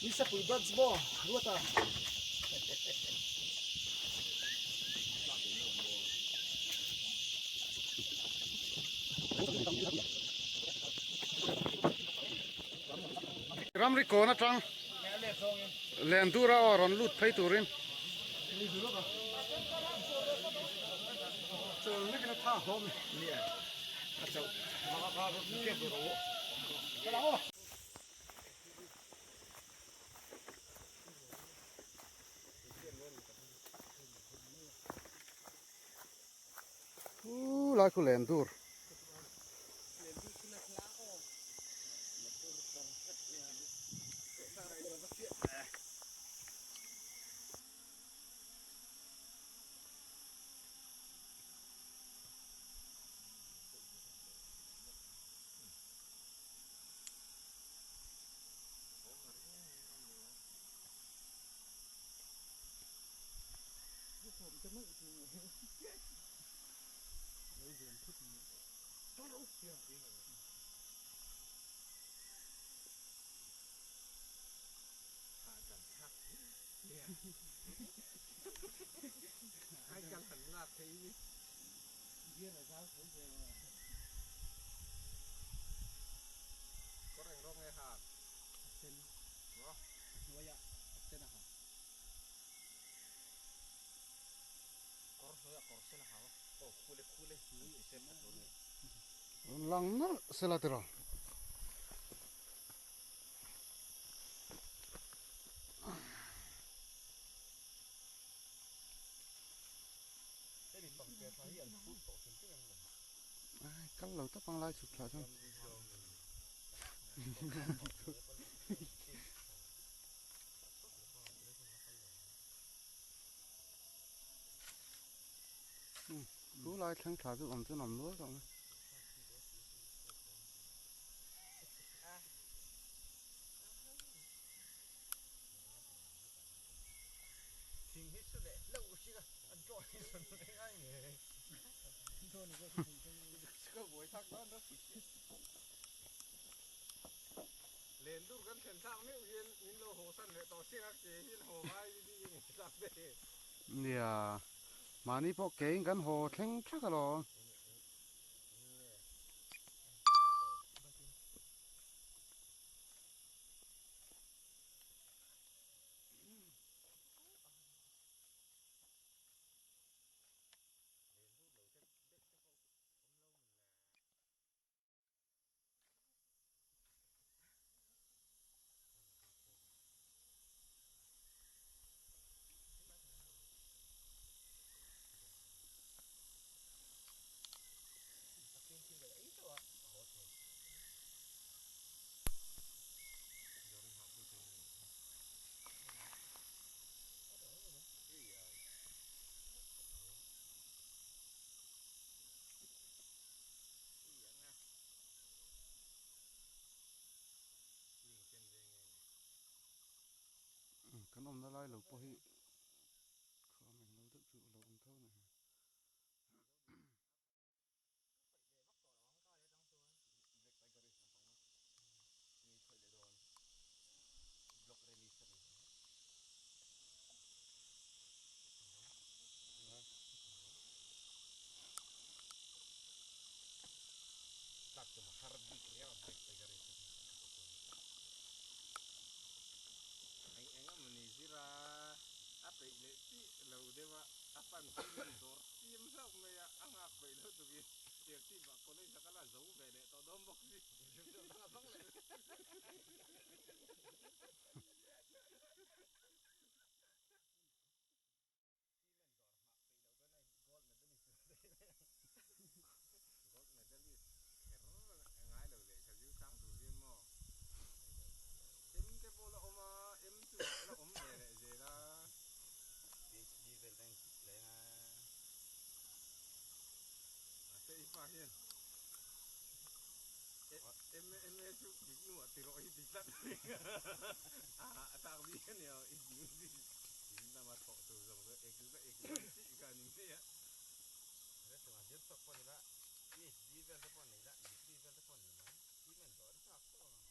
Bisa pui buds mo, dua ta. Ramri ko na chang len tura oron lut phai turin So ni kena tha hom ni à. So ma ka ro ni ke ro. Kala ho. lai ku len tur Hai căn hẳn là thấy biết là sao cũng về mà. Có rành rong nghe hạt. Trên đó. Nuôi ạ. Trên là hả? Có sẽ là hả? Ồ, kule. Sẽ là rồi. lang na selatira Thế thì bằng cái thấy hiện phút tổ chức cái em kal lo ta pang lai chuk thla chang ku lai thang thla chu om chu nam lo chang Thình hết sức lệ lâu chứ ăn trội rồi nó thấy ai nhỉ. Thôi này cái thình cái buổi thắc đó nó lên lúc gần thành sang nếu yên lô hồ sân để tỏ xe các chế yên hồ vai đi như làm thế. nia mani po ke kan ho theng thak lo kan om na lai lo po hi khom lo dak chu lo om thau na Block release rồi. Tak cuma hardik ya break tiger itu. Anh mình đi ra áp bị lệ tí lâu đây mà áp ăn tim rồi tim sao mày ăn áp vậy đó tụi kia tiệc tim mà con ấy sao cái là giấu về để tao đom bốc đi tao bốc lại gold medalist ngay đầu lệ sao dữ sáng tụi kia mà em cái bộ là oma em tụi là om về lại gì đó đi về đây lấy sẽ phát hiện em chụp cái nụ thì rồi thì tắt tao biết nhiều ít nhiều gì chúng mà thọ từ dòng rồi cái cái này á rất là tiếp tục con này đi về cái con này lại đi về cái con này nó đi mình đổi sao có cái nào đi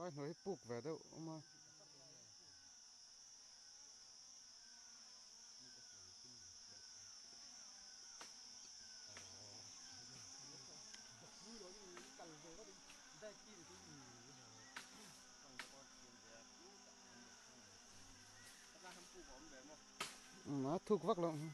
Lai nói bục về đâu mà nó thuộc vắc lắm.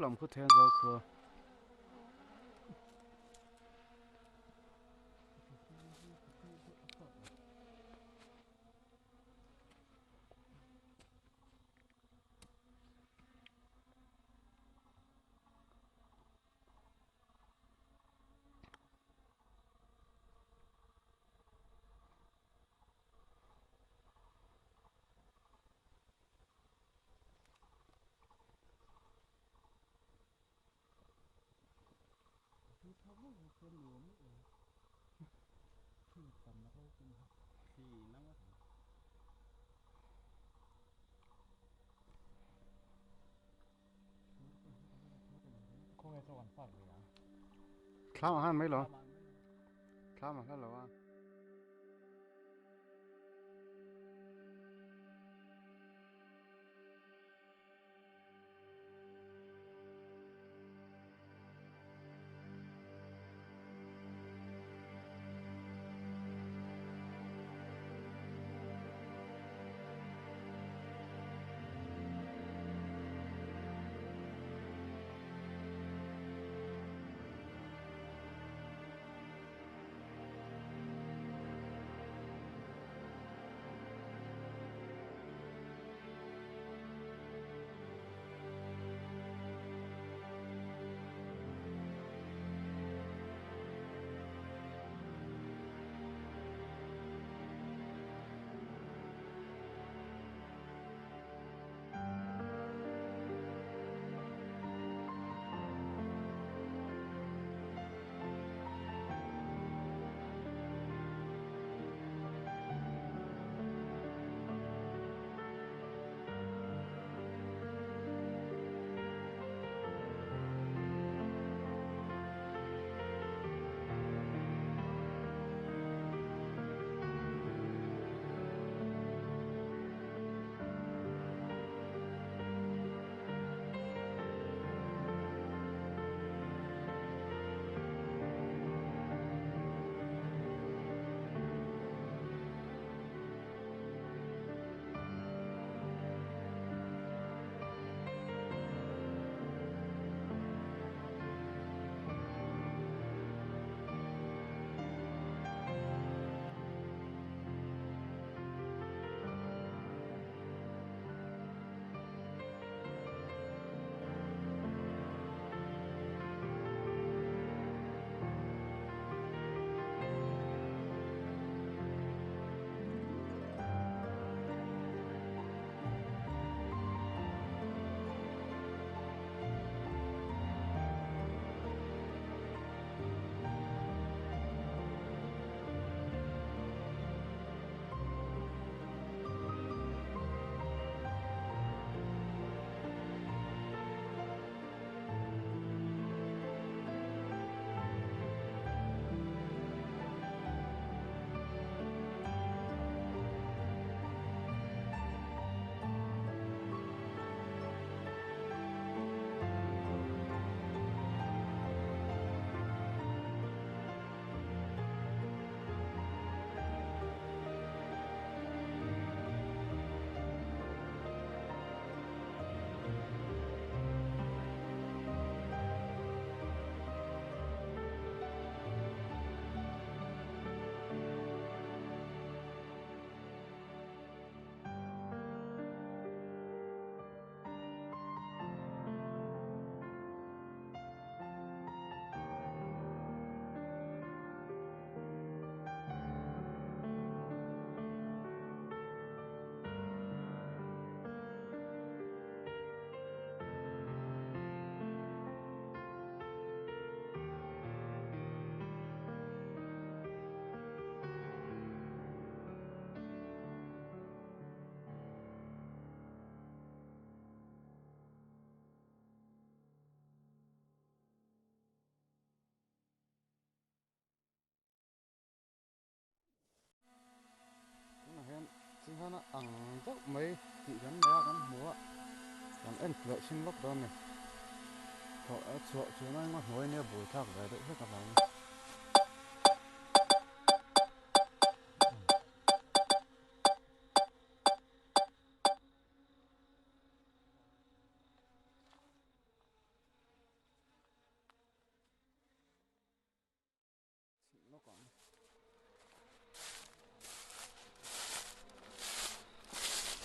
làm khu thiên giáo khuaข้าวอาหารไหมเหรอข้าวมาแล้วเหรอวะซึ่งถ้าอังก็ไม่ติดกันแล้วกันหัวอย่างเอ็นเกลือชิมล็อกดอนเนี่ยพอชัวชัวนั่งมาหัวเนี่ยบุยทักไปด้วยเพื่อกำลัง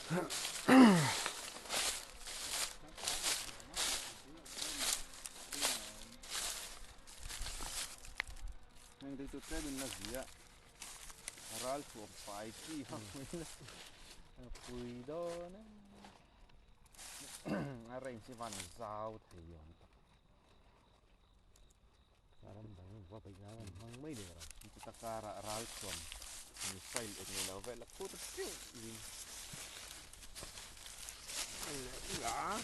Nên tôi cái bên là gì á, ral chuột phải chi hăng mới là cùi đó nè, à rèn chỉ van dao thì dùng, à làm bằng qua bây giờ hăng mấy được rồi, chúng ta cả ral chuột, mình xay được người nào vậy là cốt tiêu gì, Dạ.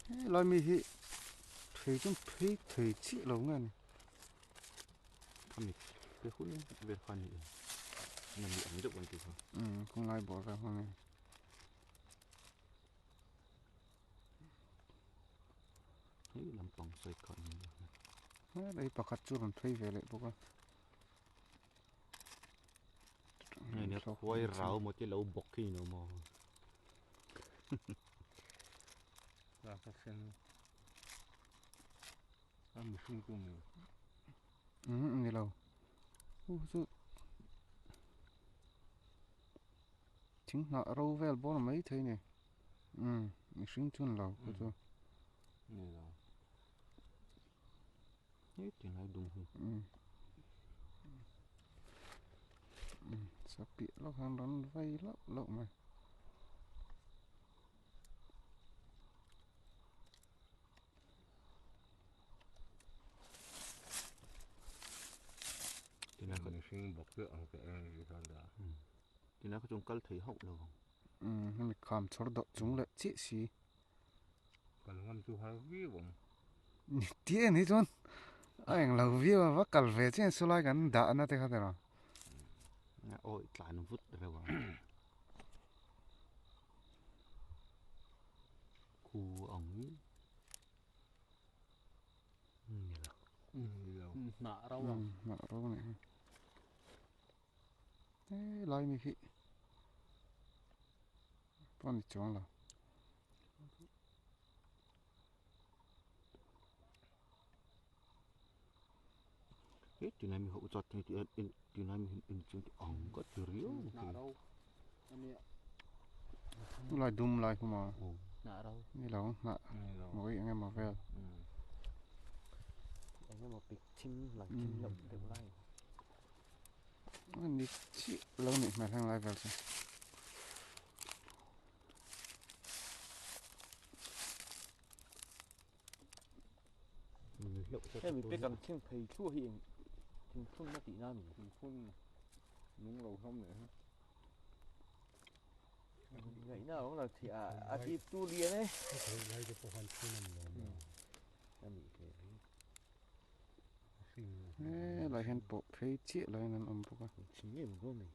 lại mi hi, thấy chúng thấy chị lâu nghe này, Không cái khúc này về khoan này, nằm miệng được one thôi. không lại bỏ ra hôm nay. Thấy làm bằng xoay còn. Đây bạc cắt chút làm thấy về lại bố con. Này nó quay rau một cái lẩu bọc khi nó mò. Là các sen. Ăn một xung cùng rồi. Này lâu. Chính là rau về bố là mấy thế này. Mình sinh chun lâu của tôi. Này là. Hết thì lại đúng hơn. Sắp bị lóc hàng đón vay lóc lậu mà. Thì nó có sinh bọc cái ăn cái gì đó đó. Thì nó có trong cái thấy hậu đâu. Mình cầm cho đợt chúng lại chết xí. Còn ngâm chú hai viết không? Tiếc này chôn. Anh lâu viết mà bắt cල් về trên số lại gần đã nó thế khác rồi. Ôi, lại nó vứt ra vào. Khu ổng. Nạ rau à? Nạ rau này. Thế lại mi khi. Con đi chọn là. Hết thì này mình hậu giọt thì này mình chúng ổng có từ riếu. Nạ rau. Lại đùm lại không mà. Nạ rau. Này là nạ. Mỗi anh em mà về. Anh em mà bị chim lằng chim lộng được lại. Anh đi chị lâu này mà thằng lại về rồi. Thế mình biết cần thêm thầy chua hiện thì phun nó tí nào mình Phun nung lâu không nữa. vậy nào cũng là thì cái tu liền ấy. Lại hẹn bộ phê chị lại nên ẩm bố. Chính là của mình.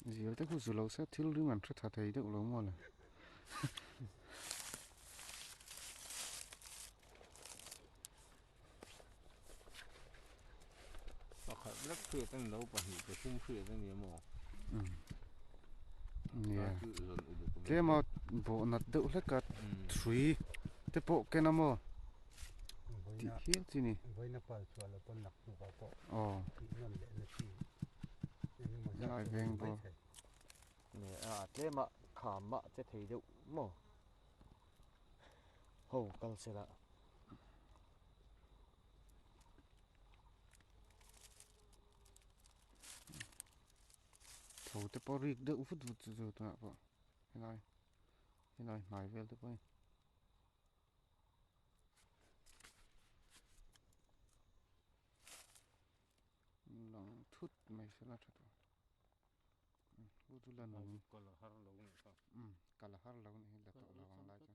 Gì ở đây có dù lâu sẽ thiếu lý mình rất thật thấy được lâu mà là. Rất phê tên lâu và hiểu cái phun phê tên nhiều mò. Nè. Cái mà bộ nát đậu hết cả thủy. Thế bộ cái nào mà. Thì hiếp gì nè. Ồ. Lại vẹn bộ. Nè thế mà khả mạ sẽ thấy được mò. Hồ cần sẽ là. Thầu thế bộ riêng đậu phút rồi tụi bộ. Thế này mãi về thế bộ. Lòng thút mày sẽ là thật. Vô tu lần này. Cả là har lâu này là tao là vàng lại cho.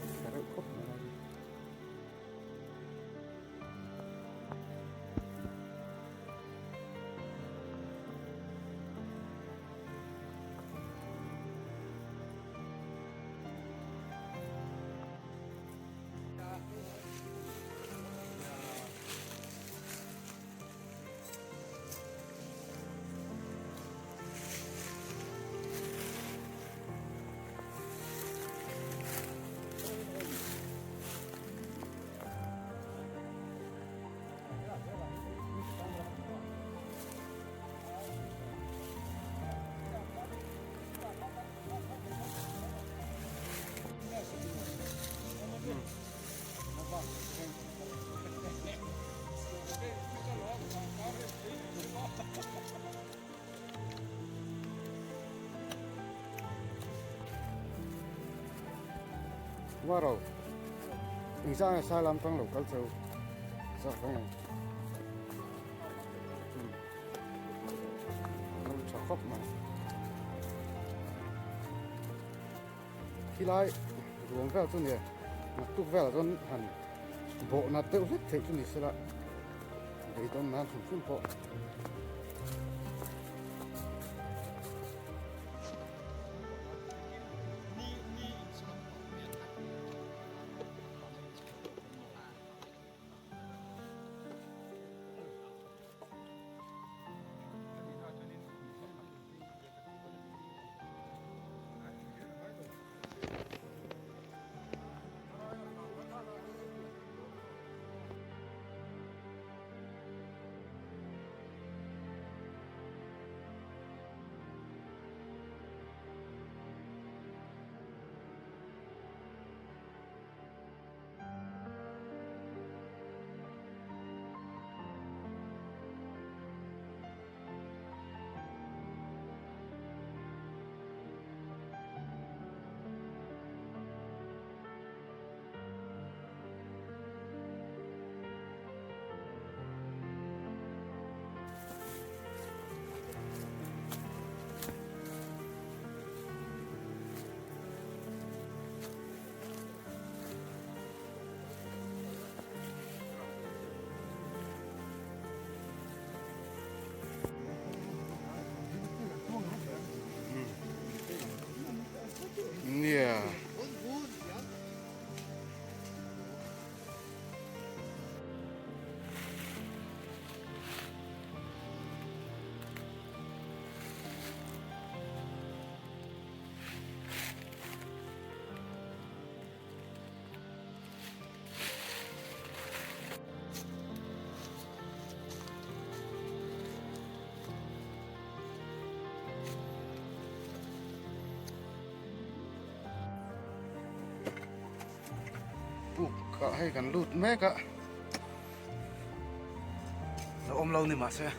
แต่ครบนะว่าเราอีกอย่างสายลำตั้งหลบกันเจ้าสักแห่งเราจะครบมาที่ไรรวมแววตัวเนี่ยนักตุกแววจนหันโบนัดเต้าเล็กเทจุนิสละเดี๋ยวตอนนั้นถึงขึ้นโปเนี่ย ปุ๊กก็ให้กันรูดแม่ก็แล้วอมเรานี่มาเสีย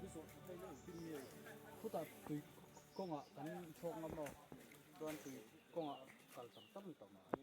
ที่สุดให้เรื่องที่มีผู้ตัดตุยกงอ่ะกันโชคงามเราตอนตุยกงอ่ะกันตั้งต่อมา